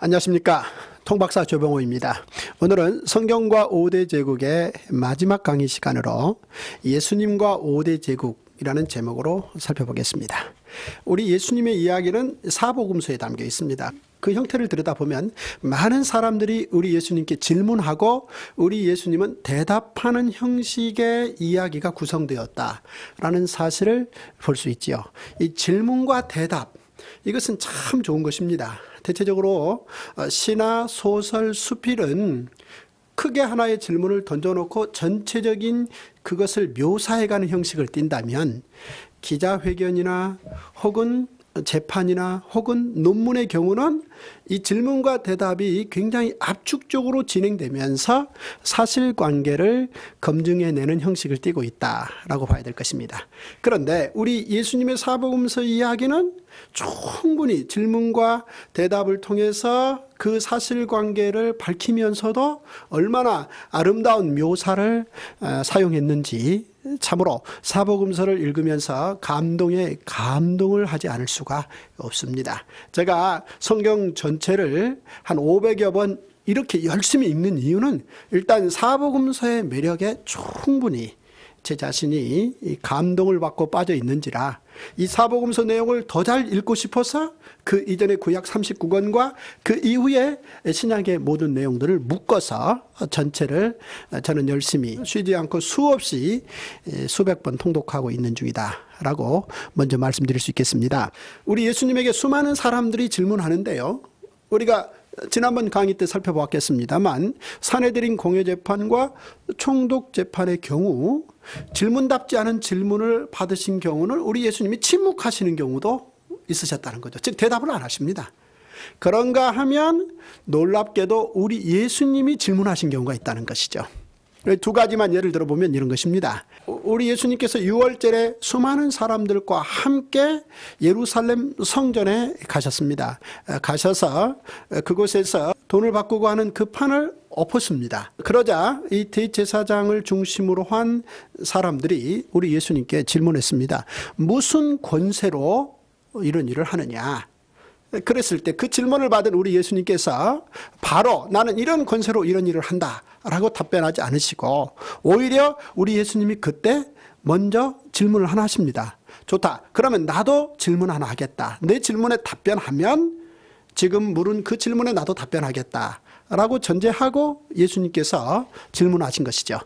안녕하십니까. 통박사 조병호입니다. 오늘은 성경과 5대 제국의 마지막 강의 시간으로 예수님과 5대 제국이라는 제목으로 살펴보겠습니다. 우리 예수님의 이야기는 사복음서에 담겨 있습니다. 그 형태를 들여다보면 많은 사람들이 우리 예수님께 질문하고 우리 예수님은 대답하는 형식의 이야기가 구성되었다라는 사실을 볼 수 있지요. 이 질문과 대답, 이것은 참 좋은 것입니다. 대체적으로 시나 소설, 수필은 크게 하나의 질문을 던져놓고 전체적인 그것을 묘사해가는 형식을 띈다면 기자회견이나 혹은 재판이나 혹은 논문의 경우는 이 질문과 대답이 굉장히 압축적으로 진행되면서 사실관계를 검증해내는 형식을 띠고 있다라고 봐야 될 것입니다. 그런데 우리 예수님의 사복음서 이야기는 충분히 질문과 대답을 통해서 그 사실관계를 밝히면서도 얼마나 아름다운 묘사를 사용했는지 참으로 사복음서를 읽으면서 감동을 하지 않을 수가 없습니다. 제가 성경 전체를 한 500여 번 이렇게 열심히 읽는 이유는 일단 사복음서의 매력에 충분히 제 자신이 감동을 받고 빠져 있는지라 이 사복음서 내용을 더 잘 읽고 싶어서 그 이전의 구약 39권과 그 이후에 신약의 모든 내용들을 묶어서 전체를 저는 열심히 쉬지 않고 수없이 수백 번 통독하고 있는 중이다 라고 먼저 말씀드릴 수 있겠습니다. 우리 예수님에게 수많은 사람들이 질문하는데요, 우리가 지난번 강의 때 살펴보았겠습니다만 사내들인 공여재판과 총독재판의 경우 질문답지 않은 질문을 받으신 경우는 우리 예수님이 침묵하시는 경우도 있으셨다는 거죠. 즉 대답을 안 하십니다. 그런가 하면 놀랍게도 우리 예수님이 질문하신 경우가 있다는 것이죠. 두 가지만 예를 들어보면 이런 것입니다. 우리 예수님께서 6월절에 수많은 사람들과 함께 예루살렘 성전에 가셨습니다. 가셔서 그곳에서 돈을 바꾸고 하는 그 판을 엎었습니다. 그러자 이 대제사장을 중심으로 한 사람들이 우리 예수님께 질문했습니다. 무슨 권세로 이런 일을 하느냐? 그랬을 때 그 질문을 받은 우리 예수님께서 바로 나는 이런 권세로 이런 일을 한다 라고 답변하지 않으시고 오히려 우리 예수님이 그때 먼저 질문을 하나 하십니다. 좋다. 그러면 나도 질문 하나 하겠다. 내 질문에 답변하면 지금 물은 그 질문에 나도 답변하겠다 라고 전제하고 예수님께서 질문하신 것이죠.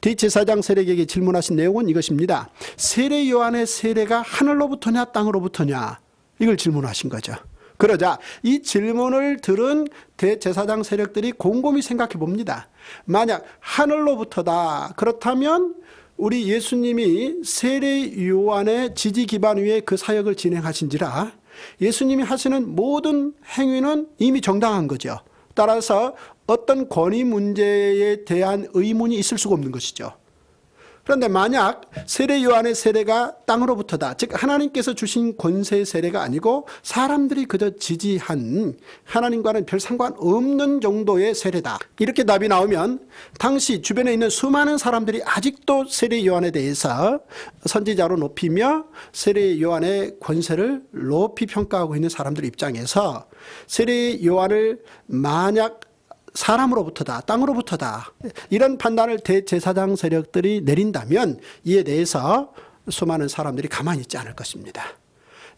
대제사장 세력에게 질문하신 내용은 이것입니다. 세례 요한의 세례가 하늘로부터냐 땅으로부터냐, 이걸 질문하신 거죠. 그러자 이 질문을 들은 대제사장 세력들이 곰곰이 생각해 봅니다. 만약 하늘로부터다, 그렇다면 우리 예수님이 세례 요한의 지지 기반 위에 그 사역을 진행하신지라 예수님이 하시는 모든 행위는 이미 정당한 거죠. 따라서 어떤 권위 문제에 대한 의문이 있을 수가 없는 것이죠. 그런데 만약 세례 요한의 세례가 땅으로부터다, 즉 하나님께서 주신 권세의 세례가 아니고 사람들이 그저 지지한 하나님과는 별 상관없는 정도의 세례다, 이렇게 답이 나오면 당시 주변에 있는 수많은 사람들이 아직도 세례 요한에 대해서 선지자로 높이며 세례 요한의 권세를 높이 평가하고 있는 사람들 입장에서 세례 요한을 만약 사람으로부터다, 땅으로부터다, 이런 판단을 대제사장 세력들이 내린다면 이에 대해서 수많은 사람들이 가만히 있지 않을 것입니다.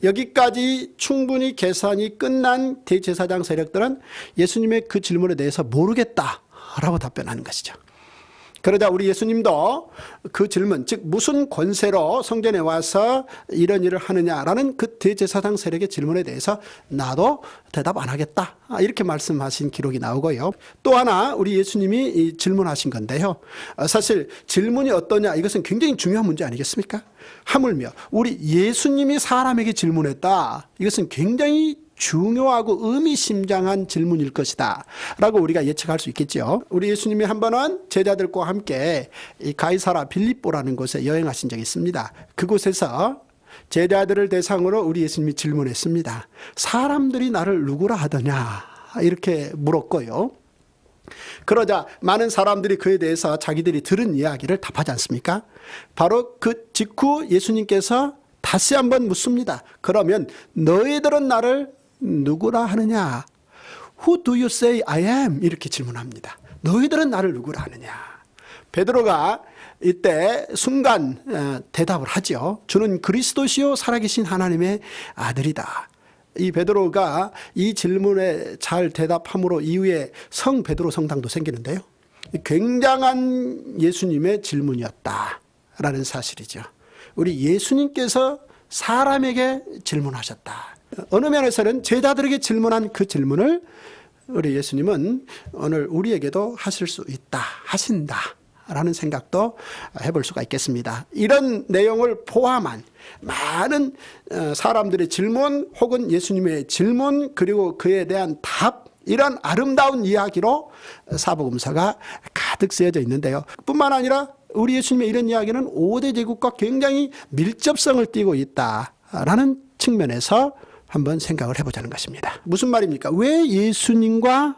여기까지 충분히 계산이 끝난 대제사장 세력들은 예수님의 그 질문에 대해서 모르겠다라고 답변하는 것이죠. 그러자 우리 예수님도 그 질문, 즉 무슨 권세로 성전에 와서 이런 일을 하느냐라는 그 대제사장 세력의 질문에 대해서 나도 대답 안 하겠다, 이렇게 말씀하신 기록이 나오고요. 또 하나 우리 예수님이 질문하신 건데요, 사실 질문이 어떠냐, 이것은 굉장히 중요한 문제 아니겠습니까? 하물며 우리 예수님이 사람에게 질문했다, 이것은 굉장히 중요하고 의미심장한 질문일 것이다 라고 우리가 예측할 수 있겠죠. 우리 예수님이 한 번은 제자들과 함께 이 가이사라 빌립보라는 곳에 여행하신 적이 있습니다. 그곳에서 제자들을 대상으로 우리 예수님이 질문했습니다. 사람들이 나를 누구라 하더냐, 이렇게 물었고요. 그러자 많은 사람들이 그에 대해서 자기들이 들은 이야기를 답하지 않습니까? 바로 그 직후 예수님께서 다시 한번 묻습니다. 그러면 너희들은 나를 누구라 하느냐? Who do you say I am? 이렇게 질문합니다. 너희들은 나를 누구라 하느냐? 베드로가 이때 순간 대답을 하죠. 주는 그리스도시요 살아계신 하나님의 아들이다. 이 베드로가 이 질문에 잘 대답함으로 이후에 성 베드로 성당도 생기는데요. 굉장한 예수님의 질문이었다라는 사실이죠. 우리 예수님께서 사람에게 질문하셨다. 어느 면에서는 제자들에게 질문한 그 질문을 우리 예수님은 오늘 우리에게도 하실 수 있다, 하신다라는 생각도 해볼 수가 있겠습니다. 이런 내용을 포함한 많은 사람들의 질문 혹은 예수님의 질문 그리고 그에 대한 답, 이런 아름다운 이야기로 사복음서가 가득 쓰여져 있는데요. 뿐만 아니라 우리 예수님의 이런 이야기는 5대 제국과 굉장히 밀접성을 띠고 있다라는 측면에서 한번 생각을 해보자는 것입니다. 무슨 말입니까? 왜 예수님과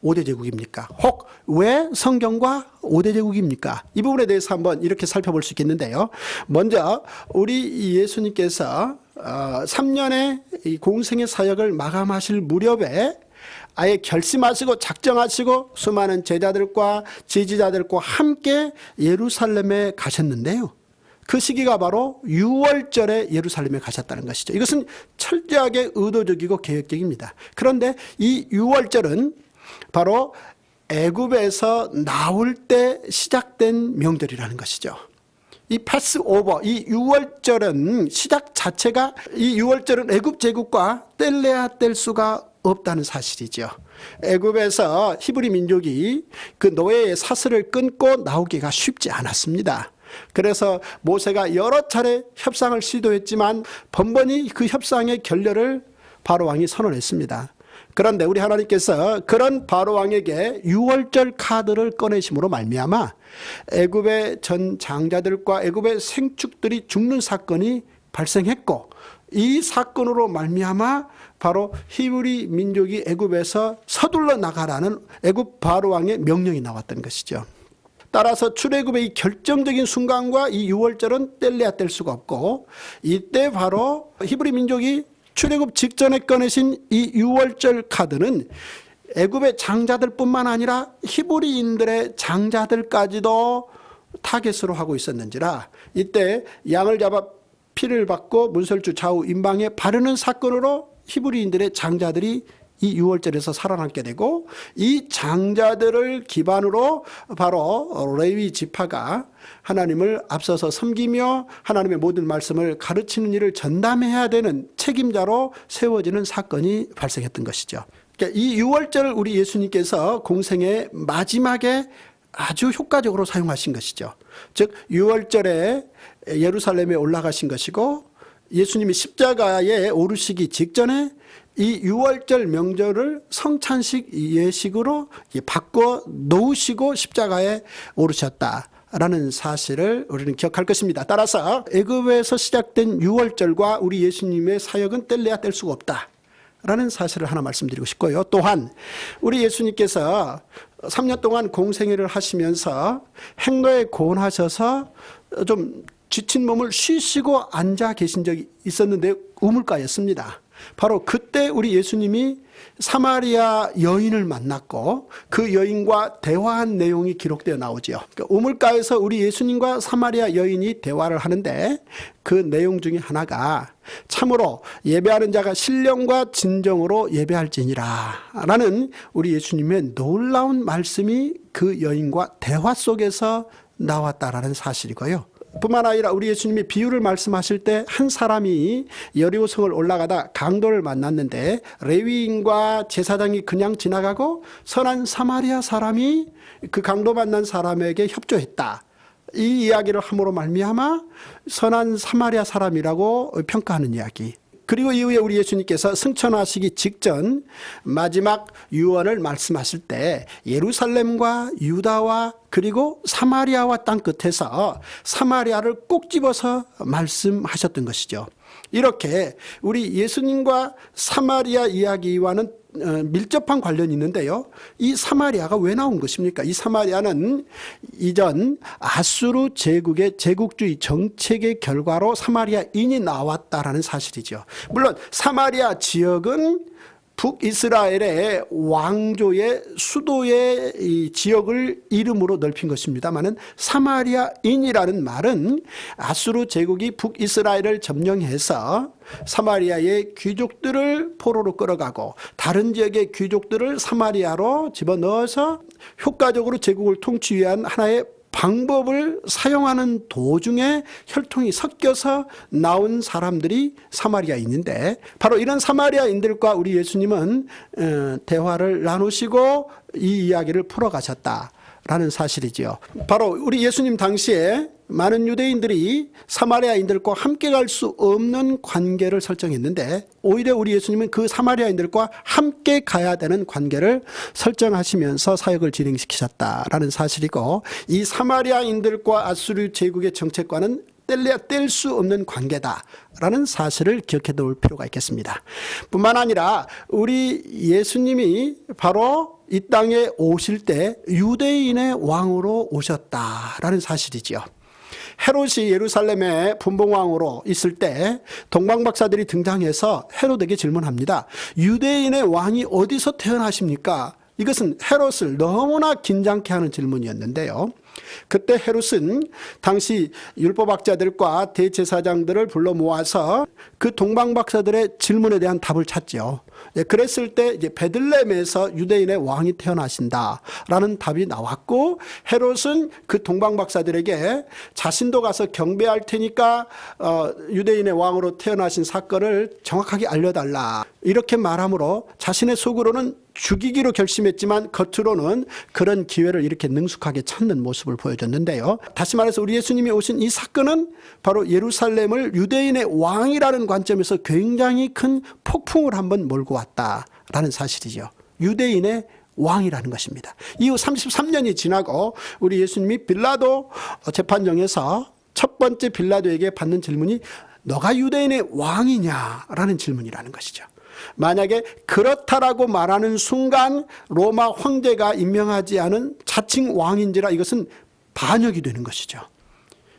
5대 제국입니까? 혹 왜 성경과 5대 제국입니까? 이 부분에 대해서 한번 이렇게 살펴볼 수 있겠는데요. 먼저 우리 예수님께서 3년의 이 공생의 사역을 마감하실 무렵에 아예 결심하시고 작정하시고 수많은 제자들과 지지자들과 함께 예루살렘에 가셨는데요. 그 시기가 바로 6월절에 예루살렘에 가셨다는 것이죠. 이것은 철저하게 의도적이고 계획적입니다. 그런데 이 6월절은 바로 애굽에서 나올 때 시작된 명절이라는 것이죠. 이 패스오버, 이 6월절은 시작 자체가 이 6월절은 애굽 제국과 뗄래야 뗄 수가 없다는 사실이죠. 애굽에서 히브리 민족이 그 노예의 사슬을 끊고 나오기가 쉽지 않았습니다. 그래서 모세가 여러 차례 협상을 시도했지만 번번이 그 협상의 결렬을 바로왕이 선언했습니다. 그런데 우리 하나님께서 그런 바로왕에게 6월절 카드를 꺼내심으로 말미암아 애굽의 전 장자들과 애굽의 생축들이 죽는 사건이 발생했고, 이 사건으로 말미암아 바로 히브리 민족이 애굽에서 서둘러 나가라는 애굽 바로왕의 명령이 나왔던 것이죠. 따라서 출애굽의 이 결정적인 순간과 이 6월절은 뗄래야 뗄 수가 없고, 이때 바로 히브리 민족이 출애굽 직전에 꺼내신 이 6월절 카드는 애굽의 장자들뿐만 아니라 히브리인들의 장자들까지도 타겟으로 하고 있었는지라 이때 양을 잡아 피를 받고 문설주 좌우 임방에 바르는 사건으로 히브리인들의 장자들이 이 6월절에서 살아남게 되고, 이 장자들을 기반으로 바로 레위 지파가 하나님을 앞서서 섬기며 하나님의 모든 말씀을 가르치는 일을 전담해야 되는 책임자로 세워지는 사건이 발생했던 것이죠. 그러니까 이 6월절을 우리 예수님께서 공생의 마지막에 아주 효과적으로 사용하신 것이죠. 즉 6월절에 예루살렘에 올라가신 것이고, 예수님이 십자가에 오르시기 직전에 이 6월절 명절을 성찬식 예식으로 바꿔 놓으시고 십자가에 오르셨다라는 사실을 우리는 기억할 것입니다. 따라서 애굽에서 시작된 6월절과 우리 예수님의 사역은 뗄래야 뗄 수가 없다라는 사실을 하나 말씀드리고 싶고요. 또한 우리 예수님께서 3년 동안 공생애를 하시면서 행로에 고원하셔서 좀 지친 몸을 쉬시고 앉아 계신 적이 있었는데 우물가였습니다. 바로 그때 우리 예수님이 사마리아 여인을 만났고 그 여인과 대화한 내용이 기록되어 나오죠. 그러니까 우물가에서 우리 예수님과 사마리아 여인이 대화를 하는데 그 내용 중에 하나가 참으로 예배하는 자가 신령과 진정으로 예배할지니라 라는 우리 예수님의 놀라운 말씀이 그 여인과 대화 속에서 나왔다라는 사실이고요. 뿐만 아니라 우리 예수님이 비유를 말씀하실 때 한 사람이 여리고성을 올라가다 강도를 만났는데 레위인과 제사장이 그냥 지나가고 선한 사마리아 사람이 그 강도 만난 사람에게 협조했다. 이 이야기를 함으로 말미암아 선한 사마리아 사람이라고 평가하는 이야기. 그리고 이후에 우리 예수님께서 승천하시기 직전 마지막 유언을 말씀하실 때 예루살렘과 유다와 그리고 사마리아와 땅 끝에서 사마리아를 꼭 집어서 말씀하셨던 것이죠. 이렇게 우리 예수님과 사마리아 이야기와는 밀접한 관련이 있는데요. 이 사마리아가 왜 나온 것입니까? 이 사마리아는 이전 아수르 제국의 제국주의 정책의 결과로 사마리아인이 나왔다라는 사실이죠. 물론 사마리아 지역은 북이스라엘의 왕조의 수도의 이 지역을 이름으로 넓힌 것입니다마는 사마리아인이라는 말은 아수르 제국이 북이스라엘을 점령해서 사마리아의 귀족들을 포로로 끌어가고 다른 지역의 귀족들을 사마리아로 집어넣어서 효과적으로 제국을 통치 위한 하나의 방법을 사용하는 도중에 혈통이 섞여서 나온 사람들이 사마리아인인데, 바로 이런 사마리아인들과 우리 예수님은 대화를 나누시고 이 이야기를 풀어가셨다라는 사실이지요. 바로 우리 예수님 당시에 많은 유대인들이 사마리아인들과 함께 갈 수 없는 관계를 설정했는데, 오히려 우리 예수님은 그 사마리아인들과 함께 가야 되는 관계를 설정하시면서 사역을 진행시키셨다라는 사실이고, 이 사마리아인들과 아수르 제국의 정책과는 뗄래야 뗄 수 없는 관계다라는 사실을 기억해 둘 필요가 있겠습니다. 뿐만 아니라 우리 예수님이 바로 이 땅에 오실 때 유대인의 왕으로 오셨다라는 사실이지요. 헤롯이 예루살렘의 분봉왕으로 있을 때 동방박사들이 등장해서 헤롯에게 질문합니다. 유대인의 왕이 어디서 태어나십니까? 이것은 헤롯을 너무나 긴장케 하는 질문이었는데요. 그때 헤롯은 당시 율법학자들과 대제사장들을 불러 모아서 그 동방박사들의 질문에 대한 답을 찾죠. 그랬을 때 이제 베들레헴에서 유대인의 왕이 태어나신다라는 답이 나왔고, 헤롯은 그 동방박사들에게 자신도 가서 경배할 테니까 유대인의 왕으로 태어나신 사건을 정확하게 알려달라 이렇게 말함으로 자신의 속으로는 죽이기로 결심했지만 겉으로는 그런 기회를 이렇게 능숙하게 찾는 모습을 보여줬는데요. 다시 말해서 우리 예수님이 오신 이 사건은 바로 예루살렘을 유대인의 왕이라는 관점에서 굉장히 큰 폭풍을 한번 몰고 왔다라는 사실이죠. 유대인의 왕이라는 것입니다. 이후 33년이 지나고 우리 예수님이 빌라도 재판정에서 첫 번째 빌라도에게 받는 질문이 너가 유대인의 왕이냐라는 질문이라는 것이죠. 만약에 그렇다라고 말하는 순간 로마 황제가 임명하지 않은 자칭 왕인지라 이것은 반역이 되는 것이죠.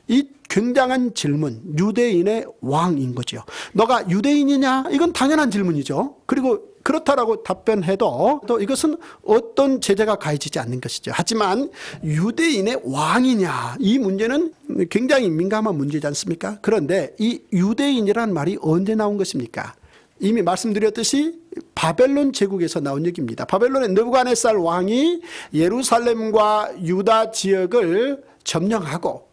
이 굉장한 질문, 유대인의 왕인 거죠. 너가 유대인이냐? 이건 당연한 질문이죠. 그리고 그렇다라고 답변해도 또 이것은 어떤 제재가 가해지지 않는 것이죠. 하지만 유대인의 왕이냐? 이 문제는 굉장히 민감한 문제지 않습니까? 그런데 이 유대인이란 말이 언제 나온 것입니까? 이미 말씀드렸듯이 바벨론 제국에서 나온 얘기입니다. 바벨론의 느부갓네살 왕이 예루살렘과 유다 지역을 점령하고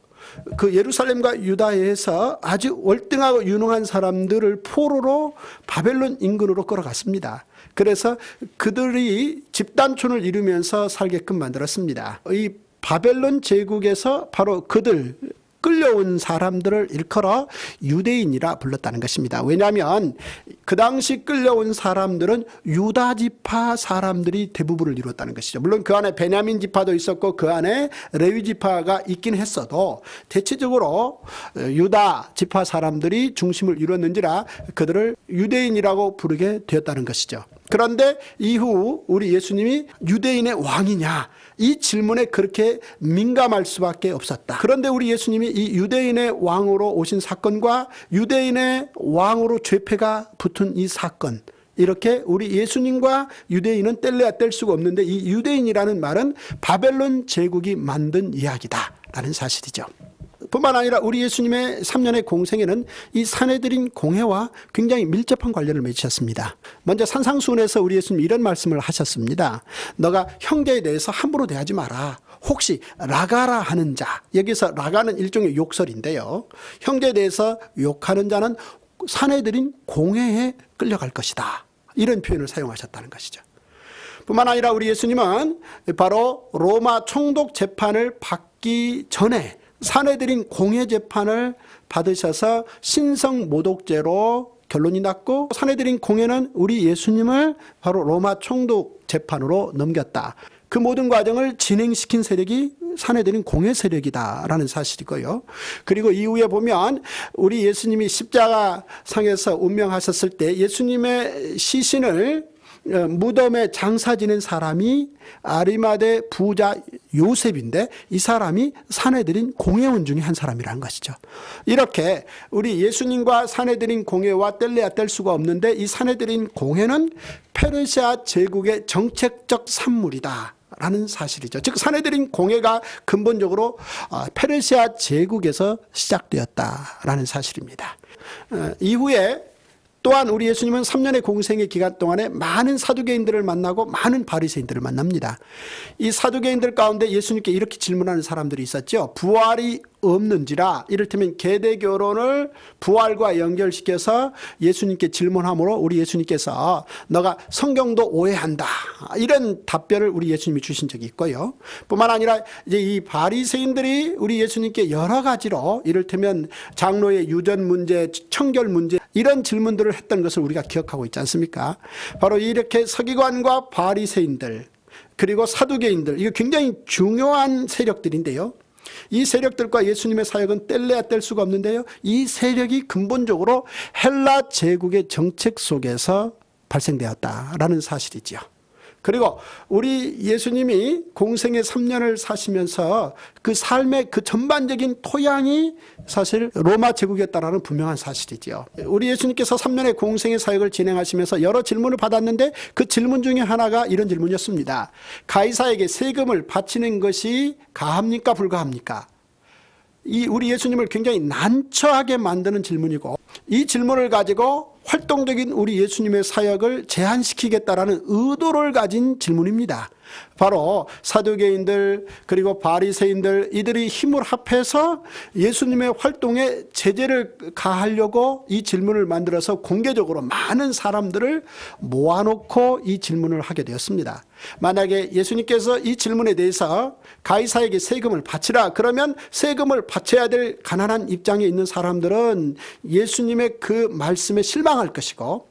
그 예루살렘과 유다에서 아주 월등하고 유능한 사람들을 포로로 바벨론 인근으로 끌어갔습니다. 그래서 그들이 집단촌을 이루면서 살게끔 만들었습니다. 이 바벨론 제국에서 바로 그들 끌려온 사람들을 일컬어 유대인이라 불렀다는 것입니다. 왜냐하면 그 당시 끌려온 사람들은 유다 지파 사람들이 대부분을 이루었다는 것이죠. 물론 그 안에 베냐민 지파도 있었고 그 안에 레위 지파가 있긴 했어도 대체적으로 유다 지파 사람들이 중심을 이루었는지라 그들을 유대인이라고 부르게 되었다는 것이죠. 그런데 이후 우리 예수님이 유대인의 왕이냐? 이 질문에 그렇게 민감할 수밖에 없었다. 그런데 우리 예수님이 이 유대인의 왕으로 오신 사건과 유대인의 왕으로 죄패가 붙은 이 사건, 이렇게 우리 예수님과 유대인은 뗄래야 뗄 수가 없는데 이 유대인이라는 말은 바벨론 제국이 만든 이야기다라는 사실이죠. 뿐만 아니라 우리 예수님의 3년의 공생에는 이 산헤드린 공회와 굉장히 밀접한 관련을 맺으셨습니다. 먼저 산상수훈에서 우리 예수님이 이런 말씀을 하셨습니다. 너가 형제에 대해서 함부로 대하지 마라. 혹시 라가라 하는 자, 여기서 라가는 일종의 욕설인데요. 형제에 대해서 욕하는 자는 산헤드린 공회에 끌려갈 것이다. 이런 표현을 사용하셨다는 것이죠. 뿐만 아니라 우리 예수님은 바로 로마 총독 재판을 받기 전에 산헤드린 공회 재판을 받으셔서 신성모독죄로 결론이 났고, 산헤드린 공회는 우리 예수님을 바로 로마 총독 재판으로 넘겼다. 그 모든 과정을 진행시킨 세력이 산헤드린 공회 세력이다라는 사실이고요. 그리고 이후에 보면 우리 예수님이 십자가상에서 운명하셨을 때 예수님의 시신을 무덤에 장사 지낸 사람이 아리마대 부자 요셉인데 이 사람이 산헤드린 공회원 중에 한 사람이라는 것이죠. 이렇게 우리 예수님과 산헤드린 공회와 뗄래야 뗄 수가 없는데 이 산헤드린 공회는 페르시아 제국의 정책적 산물이다 라는 사실이죠. 즉 사내들인 공예가 근본적으로 페르시아 제국에서 시작되었다라는 사실입니다. 이후에 또한 우리 예수님은 3년의 공생의 기간 동안에 많은 사두개인들을 만나고 많은 바리새인들을 만납니다. 이 사두개인들 가운데 예수님께 이렇게 질문하는 사람들이 있었죠. 부활이 없는지라, 이를테면 계대결혼을 부활과 연결시켜서 예수님께 질문하므로 우리 예수님께서 너가 성경도 오해한다, 이런 답변을 우리 예수님이 주신 적이 있고요. 뿐만 아니라 이제 이 바리새인들이 우리 예수님께 여러 가지로 이를테면 장로의 유전 문제, 청결 문제, 이런 질문들을 했던 것을 우리가 기억하고 있지 않습니까? 바로 이렇게 서기관과 바리새인들 그리고 사두개인들, 이거 굉장히 중요한 세력들인데요. 이 세력들과 예수님의 사역은 뗄래야 뗄 수가 없는데요. 이 세력이 근본적으로 헬라 제국의 정책 속에서 발생되었다라는 사실이지요. 그리고 우리 예수님이 공생의 3년을 사시면서 그 삶의 그 전반적인 토양이 사실 로마 제국이었다라는 분명한 사실이죠. 우리 예수님께서 3년의 공생의 사역을 진행하시면서 여러 질문을 받았는데 그 질문 중에 하나가 이런 질문이었습니다. 가이사에게 세금을 바치는 것이 가합니까 불가합니까? 이 우리 예수님을 굉장히 난처하게 만드는 질문이고, 이 질문을 가지고 활동적인 우리 예수님의 사역을 제한시키겠다라는 의도를 가진 질문입니다. 바로 사두개인들 그리고 바리새인들, 이들이 힘을 합해서 예수님의 활동에 제재를 가하려고 이 질문을 만들어서 공개적으로 많은 사람들을 모아놓고 이 질문을 하게 되었습니다. 만약에 예수님께서 이 질문에 대해서 가이사에게 세금을 바치라, 그러면 세금을 바쳐야 될 가난한 입장에 있는 사람들은 예수님의 그 말씀에 실망할 것이고,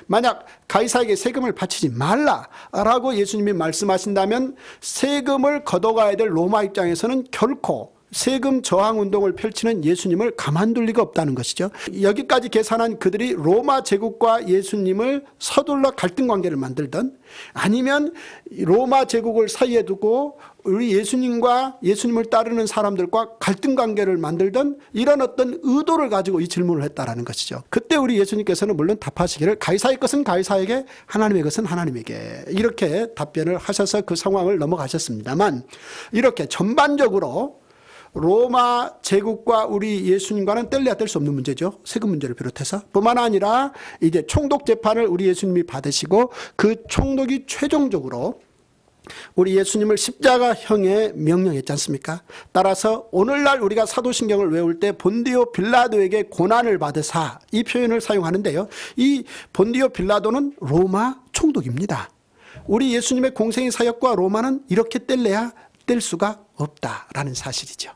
만약 가이사에게 세금을 바치지 말라라고 예수님이 말씀하신다면 세금을 걷어가야 될 로마 입장에서는 결코 세금 저항 운동을 펼치는 예수님을 가만둘 리가 없다는 것이죠. 여기까지 계산한 그들이 로마 제국과 예수님을 서둘러 갈등 관계를 만들던, 아니면 로마 제국을 사이에 두고 우리 예수님과 예수님을 따르는 사람들과 갈등 관계를 만들던 이런 어떤 의도를 가지고 이 질문을 했다라는 것이죠. 그때 우리 예수님께서는 물론 답하시기를 가이사의 것은 가이사에게, 하나님의 것은 하나님에게, 이렇게 답변을 하셔서 그 상황을 넘어가셨습니다만, 이렇게 전반적으로 로마 제국과 우리 예수님과는 뗄래야 뗄 수 없는 문제죠. 세금 문제를 비롯해서. 뿐만 아니라 이제 총독 재판을 우리 예수님이 받으시고 그 총독이 최종적으로 우리 예수님을 십자가형에 명령했지 않습니까? 따라서 오늘날 우리가 사도신경을 외울 때 본디오 빌라도에게 고난을 받으사, 이 표현을 사용하는데요. 이 본디오 빌라도는 로마 총독입니다. 우리 예수님의 공생의 사역과 로마는 이렇게 뗄래야 뗄 수가 없다라는 사실이죠.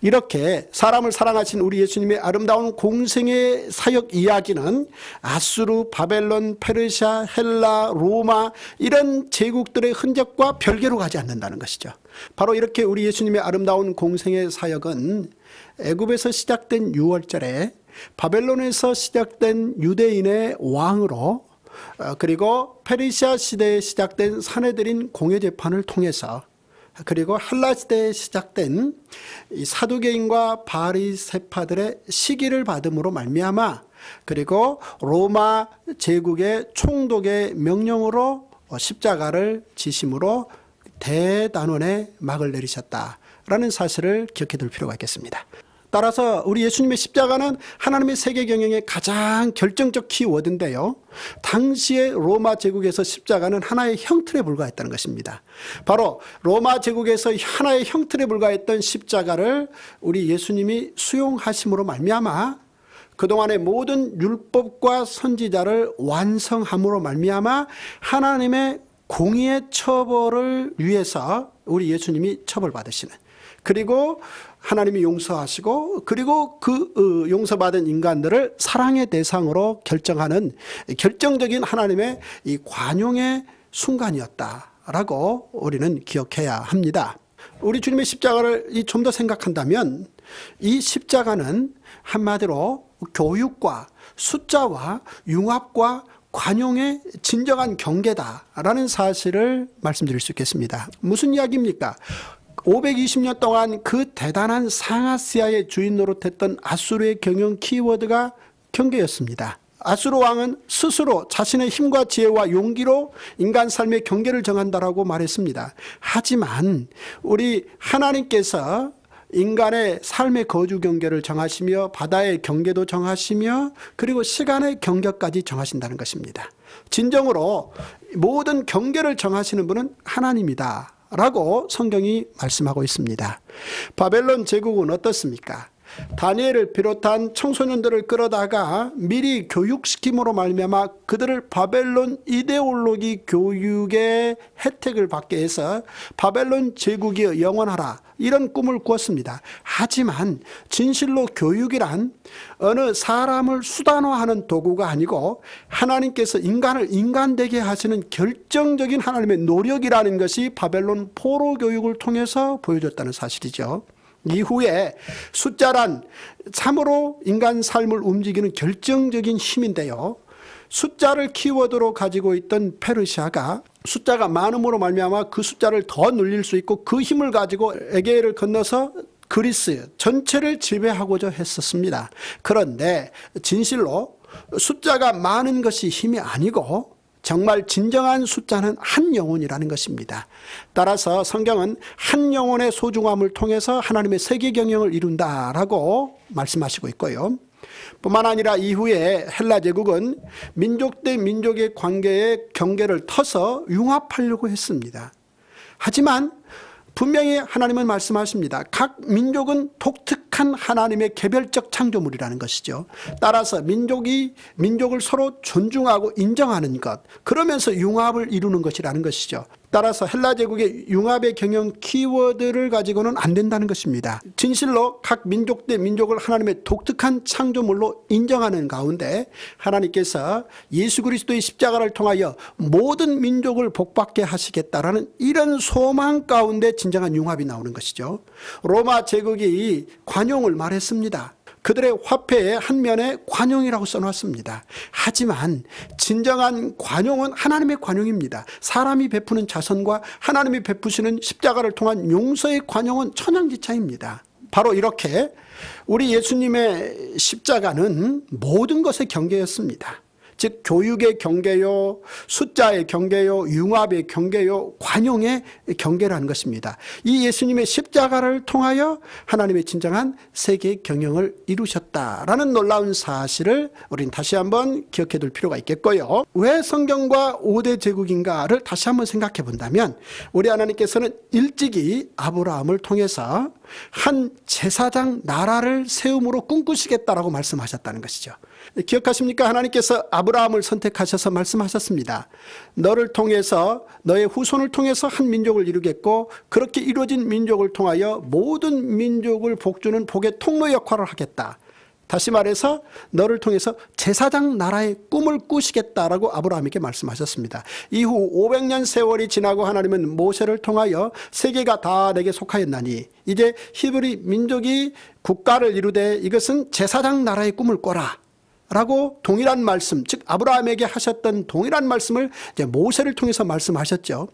이렇게 사람을 사랑하신 우리 예수님의 아름다운 공생의 사역 이야기는 아수르, 바벨론, 페르시아, 헬라, 로마, 이런 제국들의 흔적과 별개로 가지 않는다는 것이죠. 바로 이렇게 우리 예수님의 아름다운 공생의 사역은 애굽에서 시작된 6월절에 바벨론에서 시작된 유대인의 왕으로, 그리고 페르시아 시대에 시작된 사내들인 공회재판을 통해서, 그리고 헬라 시대에 시작된 이 사두개인과 바리새파들의 시기를 받음으로 말미암아, 그리고 로마 제국의 총독의 명령으로 십자가를 지심으로 대단원의 막을 내리셨다라는 사실을 기억해 둘 필요가 있겠습니다. 따라서 우리 예수님의 십자가는 하나님의 세계 경영의 가장 결정적 키워드인데요. 당시에 로마 제국에서 십자가는 하나의 형틀에 불과했다는 것입니다. 바로 로마 제국에서 하나의 형틀에 불과했던 십자가를 우리 예수님이 수용하심으로 말미암아 그동안의 모든 율법과 선지자를 완성함으로 말미암아 하나님의 공의의 처벌을 위해서 우리 예수님이 처벌받으시는, 그리고 하나님이 용서하시고, 그리고 그 용서받은 인간들을 사랑의 대상으로 결정하는 결정적인 하나님의 이 관용의 순간이었다라고 우리는 기억해야 합니다. 우리 주님의 십자가를 좀 더 생각한다면 이 십자가는 한마디로 교육과 숫자와 융합과 관용의 진정한 경계다라는 사실을 말씀드릴 수 있겠습니다. 무슨 이야기입니까? 520년 동안 그 대단한 상하시아의 주인 노릇했던 아수르의 경영 키워드가 경계였습니다. 아수르 왕은 스스로 자신의 힘과 지혜와 용기로 인간 삶의 경계를 정한다라고 말했습니다. 하지만 우리 하나님께서 인간의 삶의 거주 경계를 정하시며 바다의 경계도 정하시며 그리고 시간의 경계까지 정하신다는 것입니다. 진정으로 모든 경계를 정하시는 분은 하나님이다 라고 성경이 말씀하고 있습니다. 바벨론 제국은 어떻습니까? 다니엘을 비롯한 청소년들을 끌어다가 미리 교육시킴으로 말미암아 그들을 바벨론 이데올로기 교육의 혜택을 받게 해서 바벨론 제국이 영원하라 이런 꿈을 꾸었습니다. 하지만 진실로 교육이란 어느 사람을 수단화하는 도구가 아니고 하나님께서 인간을 인간되게 하시는 결정적인 하나님의 노력이라는 것이 바벨론 포로 교육을 통해서 보여줬다는 사실이죠. 이후에 숫자란 참으로 인간 삶을 움직이는 결정적인 힘인데요. 숫자를 키워드로 가지고 있던 페르시아가 숫자가 많음으로 말미암아 그 숫자를 더 늘릴 수 있고 그 힘을 가지고 에게해를 건너서 그리스 전체를 지배하고자 했었습니다. 그런데 진실로 숫자가 많은 것이 힘이 아니고 정말 진정한 숫자는 한 영혼이라는 것입니다. 따라서 성경은 한 영혼의 소중함을 통해서 하나님의 세계 경영을 이룬다라고 말씀하시고 있고요. 뿐만 아니라 이후에 헬라 제국은 민족 대 민족의 관계의 경계를 터서 융합하려고 했습니다. 하지만 분명히 하나님은 말씀하십니다. 각 민족은 독특한 하나님의 개별적 창조물이라는 것이죠. 따라서 민족을 서로 존중하고 인정하는 것, 그러면서 융합을 이루는 것이라는 것이죠. 따라서 헬라 제국의 융합의 경영 키워드를 가지고는 안 된다는 것입니다. 진실로 각 민족 대 민족을 하나님의 독특한 창조물로 인정하는 가운데 하나님께서 예수 그리스도의 십자가를 통하여 모든 민족을 복받게 하시겠다라는 이런 소망 가운데 진정한 융합이 나오는 것이죠. 로마 제국이 관용을 말했습니다. 그들의 화폐의 한 면에 관용이라고 써놨습니다. 하지만 진정한 관용은 하나님의 관용입니다. 사람이 베푸는 자선과 하나님이 베푸시는 십자가를 통한 용서의 관용은 천양지차입니다. 바로 이렇게 우리 예수님의 십자가는 모든 것의 경계였습니다. 즉 교육의 경계요, 숫자의 경계요, 융합의 경계요, 관용의 경계라는 것입니다. 이 예수님의 십자가를 통하여 하나님의 진정한 세계 경영을 이루셨다라는 놀라운 사실을 우리는 다시 한번 기억해 둘 필요가 있겠고요. 왜 성경과 5대 제국인가를 다시 한번 생각해 본다면 우리 하나님께서는 일찍이 아브라함을 통해서 한 제사장 나라를 세움으로 꿈꾸시겠다라고 말씀하셨다는 것이죠. 기억하십니까? 하나님께서 아브라함을 선택하셔서 말씀하셨습니다. 너를 통해서 너의 후손을 통해서 한 민족을 이루겠고 그렇게 이루어진 민족을 통하여 모든 민족을 복주는 복의 통로 역할을 하겠다. 다시 말해서 너를 통해서 제사장 나라의 꿈을 꾸시겠다라고 아브라함에게 말씀하셨습니다. 이후 500년 세월이 지나고 하나님은 모세를 통하여 세계가 다 내게 속하였나니 이제 히브리 민족이 국가를 이루되 이것은 제사장 나라의 꿈을 꿔라 라고 동일한 말씀, 즉 아브라함에게 하셨던 동일한 말씀을 이제 모세를 통해서 말씀하셨죠.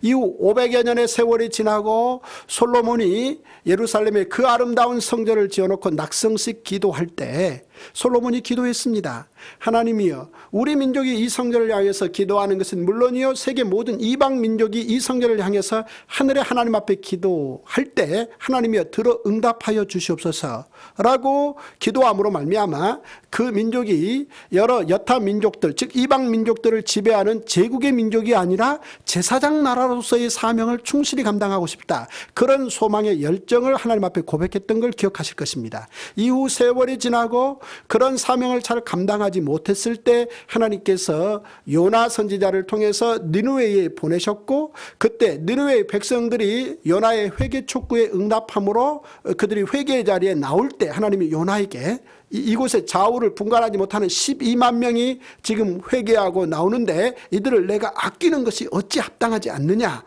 이후 500여 년의 세월이 지나고 솔로몬이 예루살렘에 그 아름다운 성전을 지어놓고 낙성식 기도할 때 솔로몬이 기도했습니다. 하나님이여, 우리 민족이 이 성전을 향해서 기도하는 것은 물론이요 세계 모든 이방 민족이 이 성전을 향해서 하늘의 하나님 앞에 기도할 때 하나님이여 들어 응답하여 주시옵소서 라고 기도함으로 말미암아 그 민족이 여러 여타 민족들, 즉 이방 민족들을 지배하는 제국의 민족이 아니라 제사장 나라로서의 사명을 충실히 감당하고 싶다, 그런 소망의 열정을 하나님 앞에 고백했던 걸 기억하실 것입니다. 이후 세월이 지나고 그런 사명을 잘 감당하지 못했을 때 하나님께서 요나 선지자를 통해서 니느웨에 보내셨고 그때 니느웨 백성들이 요나의 회개 촉구에 응답함으로 그들이 회개의 자리에 나올 때 하나님이 요나에게 이곳에 좌우를 분간하지 못하는 12만 명이 지금 회개하고 나오는데 이들을 내가 아끼는 것이 어찌 합당하지 않느냐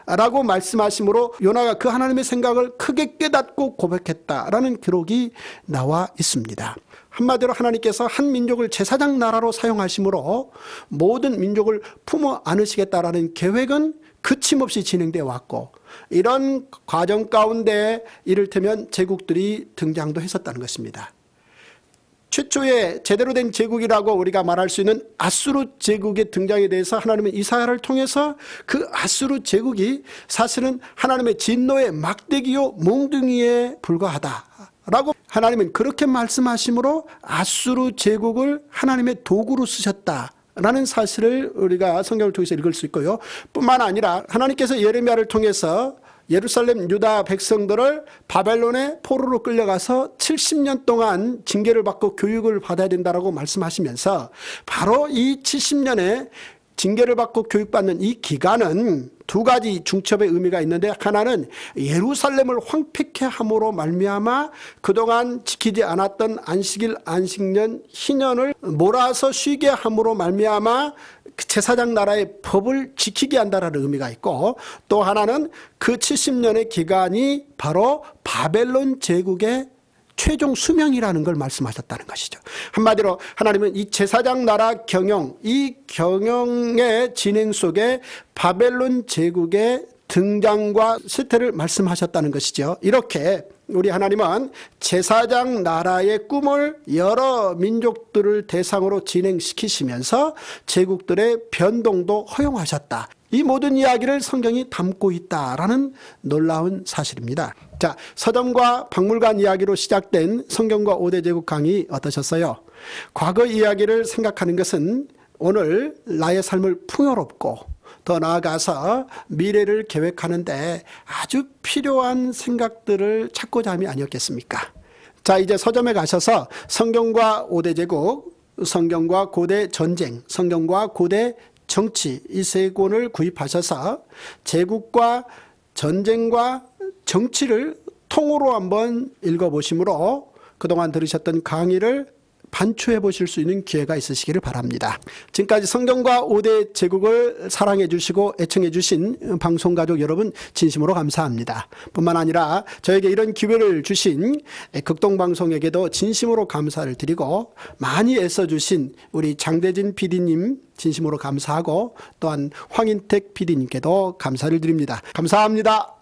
라고 말씀하심으로 요나가 그 하나님의 생각을 크게 깨닫고 고백했다라는 기록이 나와 있습니다. 한마디로 하나님께서 한 민족을 제사장 나라로 사용하심으로 모든 민족을 품어 안으시겠다라는 계획은 그침없이 진행되어 왔고 이런 과정 가운데 이를테면 제국들이 등장도 했었다는 것입니다. 최초의 제대로 된 제국이라고 우리가 말할 수 있는 아수르 제국의 등장에 대해서 하나님은 이사야를 통해서 그 아수르 제국이 사실은 하나님의 진노의 막대기요 몽둥이에 불과하다 라고 하나님은 그렇게 말씀하심으로 아수르 제국을 하나님의 도구로 쓰셨다 라는 사실을 우리가 성경을 통해서 읽을 수 있고요. 뿐만 아니라 하나님께서 예레미야를 통해서 예루살렘 유다 백성들을 바벨론의 포로로 끌려가서 70년 동안 징계를 받고 교육을 받아야 된다고 말씀하시면서 바로 이 70년에 징계를 받고 교육받는 이 기간은 두 가지 중첩의 의미가 있는데, 하나는 예루살렘을 황폐케 함으로 말미암아 그동안 지키지 않았던 안식일 안식년 희년을 몰아서 쉬게 함으로 말미암아 제사장 나라의 법을 지키게 한다는 의미가 있고, 또 하나는 그 70년의 기간이 바로 바벨론 제국의 최종 수명이라는 걸 말씀하셨다는 것이죠. 한마디로 하나님은 이 제사장 나라 경영, 이 경영의 진행 속에 바벨론 제국의 등장과 쇠퇴를 말씀하셨다는 것이죠. 이렇게 우리 하나님은 제사장 나라의 꿈을 여러 민족들을 대상으로 진행시키시면서 제국들의 변동도 허용하셨다. 이 모든 이야기를 성경이 담고 있다라는 놀라운 사실입니다. 자, 서점과 박물관 이야기로 시작된 성경과 5대 제국 강의 어떠셨어요? 과거 이야기를 생각하는 것은 오늘 나의 삶을 풍요롭고 더 나아가서 미래를 계획하는데 아주 필요한 생각들을 찾고자 함이 아니었겠습니까? 자, 이제 서점에 가셔서 성경과 5대 제국, 성경과 고대 전쟁, 성경과 고대 정치, 이 세 권을 구입하셔서 제국과 전쟁과 정치를 통으로 한번 읽어보심으로 그동안 들으셨던 강의를 반추해 보실 수 있는 기회가 있으시기를 바랍니다. 지금까지 성경과 5대 제국을 사랑해 주시고 애청해 주신 방송가족 여러분 진심으로 감사합니다. 뿐만 아니라 저에게 이런 기회를 주신 극동방송에게도 진심으로 감사를 드리고, 많이 애써주신 우리 장대진 PD님 진심으로 감사하고, 또한 황인택 PD님께도 감사를 드립니다. 감사합니다.